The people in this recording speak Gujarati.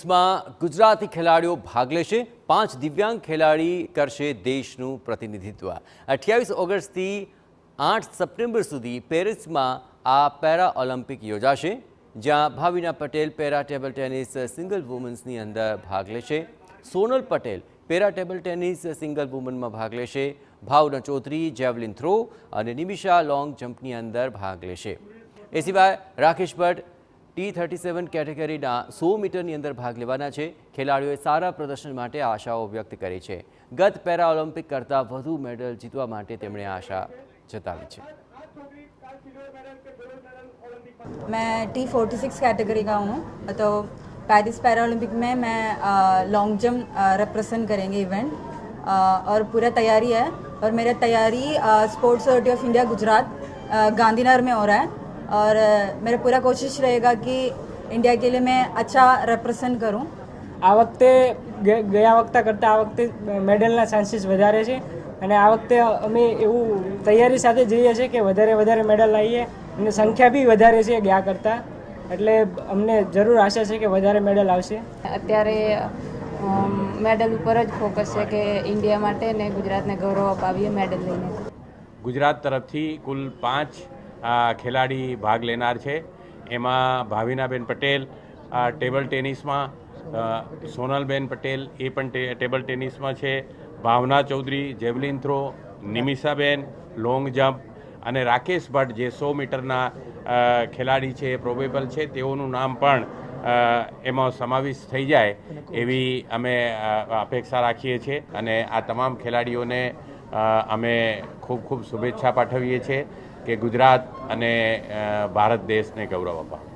में गुजराती खिलाड़ियों भाग लेशे। 5 दिव्यांग खिलाड़ी करशे देशનું प्रतिनिधित्व। 28 ऑगस्टથી 8 सप्टेम्बर सुधी पेरिसમાં आ पेरा ऑलिम्पिक योजाशे, જ્યાં Bhavina Patel para table tennis single વુમન્સની અંદર ભાગ લેશે। Sonal Patel para table tennis single વુમનમાં ભાગ લેશે। ભાવના ચૌધરી જેવલિન થ્રો અને નિમિષા લોંગ જમ્પની અંદર ભાગ લેશે। એ સિવાય રાકેશ ભટ્ટ T37 કેટેગરીના 100 મીટરની અંદર ભાગ લેવાના છે। ખેલાડીઓએ સારા પ્રદર્શન માટે આશાઓ વ્યક્ત કરી છે। ગત પેરા ઓલિમ્પિક કરતાં વધુ મેડલ જીતવા માટે તેમણે આશા જતાવી છે। मैं T46 कैटेगरी का हूँ। तो पेरिस पैरा ओलंपिक में मैं लॉन्ग जंप रिप्रेजेंट करेंगे इवेंट, और पूरा तैयारी है। और मेरा तैयारी sports authority of India Gujarat Gandhinagar में हो रहा है, और मेरा पूरा कोशिश रहेगा कि इंडिया के लिए मैं अच्छा रिप्रेजेंट करूँ। आ वखते गया वखते करता आ वखते मेडलना चांसीस वधारे छे, અને આ વખતે અમે એવું તૈયારી સાથે જઈએ છીએ કે વધારે મેડલ લાવીએ, અને સંખ્યા બી વધારે છે ગયા કરતાં, એટલે અમને જરૂર આશા છે કે વધારે મેડલ આવશે। અત્યારે મેડલ ઉપર જ ફોકસ છે કે ઇન્ડિયા માટે ને ગુજરાતને ગૌરવ અપાવીએ મેડલ લઈને। ગુજરાત તરફથી કુલ 5 ખેલાડી ભાગ લેનાર છે। એમાં ભાવિનાબેન પટેલ ટેબલ ટેનિસમાં, સોનલબેન પટેલ એ પણ ટેબલ ટેનિસમાં છે, ભાવના ચૌધરી જેવલિન થ્રો, નિમિષાબેન લોંગ જમ્પ અને રાકેશ ભટ્ટ જે 100 મીટરના ખેલાડી છે, પ્રોબેબલ છે, તેઓનું નામ પણ એમાં સમાવેશ થઈ જાય એવી અમે અપેક્ષા રાખીએ છીએ। અને આ તમામ ખેલાડીઓને અમે ખૂબ શુભેચ્છા પાઠવીએ છીએ કે ગુજરાત અને ભારત દેશને ગૌરવ અપાવે।